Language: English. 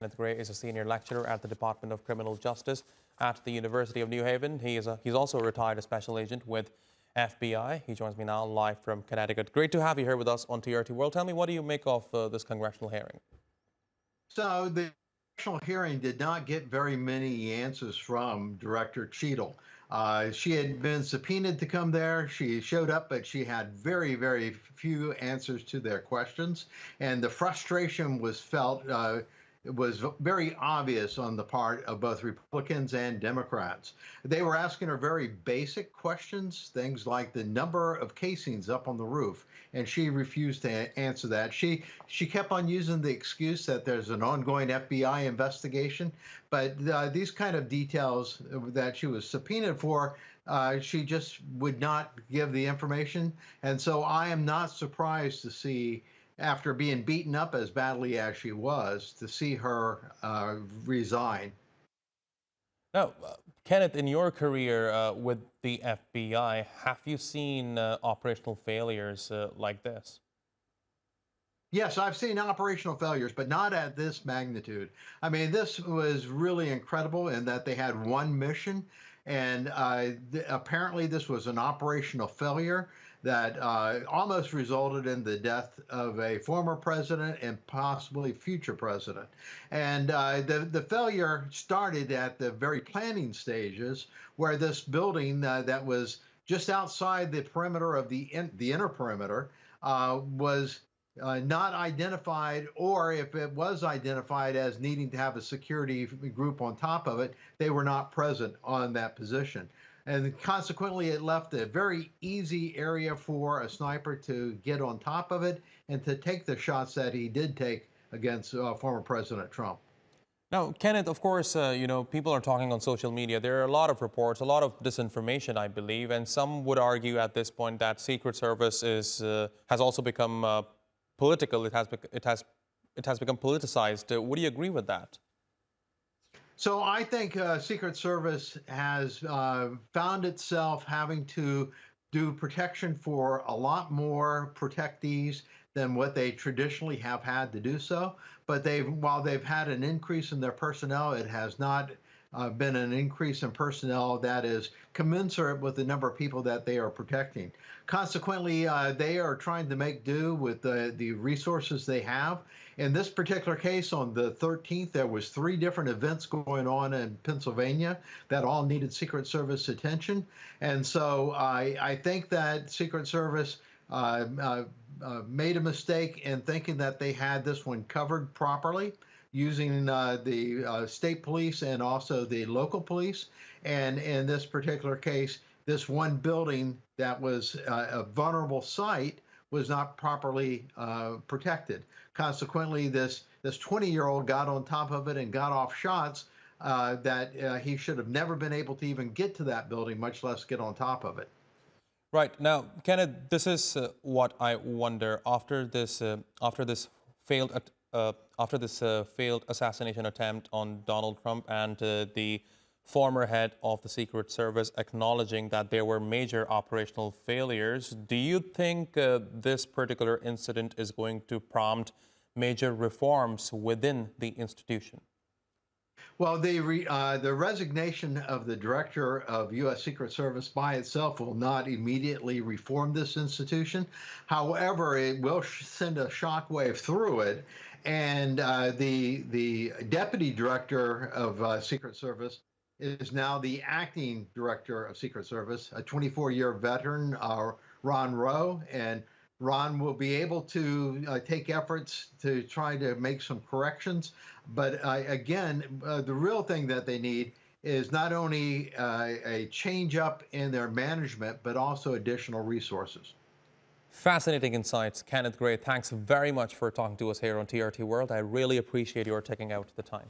Kenneth Gray is a senior lecturer at the Department of Criminal Justice at the University of New Haven. He's also a retired special agent with FBI. He joins me now live from Connecticut. Great to have you here with us on TRT World. Tell me, what do you make of this congressional hearing? So the congressional hearing did not get very many answers from Director Cheatle. She had been subpoenaed to come there. She showed up, but she had very, very few answers to their questions. And the frustration was felt. It was very obvious on the part of both Republicans and Democrats. They were asking her very basic questions, things like the number of casings up on the roof, and she refused to answer that. She kept on using the excuse that there's an ongoing FBI investigation, but these kind of details that she was subpoenaed for, she just would not give the information. And so I am not surprised to see, after being beaten up as badly as she was, to see her resign. Now, Kenneth, in your career with the FBI, have you seen operational failures like this? Yes, I've seen operational failures, but not at this magnitude. I mean, this was really incredible in that they had one mission, and apparently this was an operational failure that almost resulted in the death of a former president and possibly future president. And the failure started at the very planning stages, where this building that was just outside the perimeter of the inner perimeter was not identified, or if it was identified as needing to have a security group on top of it, they were not present on that position. And consequently, it left a very easy area for a sniper to get on top of it and to take the shots that he did take against former President Trump. Now, Kenneth, of course, people are talking on social media. There are a lot of reports, a lot of disinformation, I believe, and some would argue at this point that Secret Service has also become political. It has become politicized. Would you agree with that? So I think Secret Service has found itself having to do protection for a lot more protectees than what they traditionally have had to do so. But while they've had an increase in their personnel, it has not been an increase in personnel that is commensurate with the number of people that they are protecting. Consequently, they are trying to make do with the resources they have. In this particular case, on the 13th, there was 3 different events going on in Pennsylvania that all needed Secret Service attention. And so I think that Secret Service made a mistake in thinking that they had this one covered properly, using the state police and also the local police. And in this particular case, this one building that was a vulnerable site was not properly protected. Consequently, this 20-year-old got on top of it and got off shots that he should have never been able to even get to that building, much less get on top of it. Right. Now, Kenneth, this is what I wonder. After this failed assassination attempt on Donald Trump, and the former head of the Secret Service acknowledging that there were major operational failures, do you think this particular incident is going to prompt major reforms within the institution? Well, the resignation of the director of U.S. Secret Service by itself will not immediately reform this institution. However, it will send a shockwave through it. And the deputy director of Secret Service is now the acting director of Secret Service, a 24-year veteran, Ron Rowe. And Ron will be able to take efforts to try to make some corrections. But again, the real thing that they need is not only a change up in their management, but also additional resources. Fascinating insights. Kenneth Gray, thanks very much for talking to us here on TRT World. I really appreciate your taking out the time.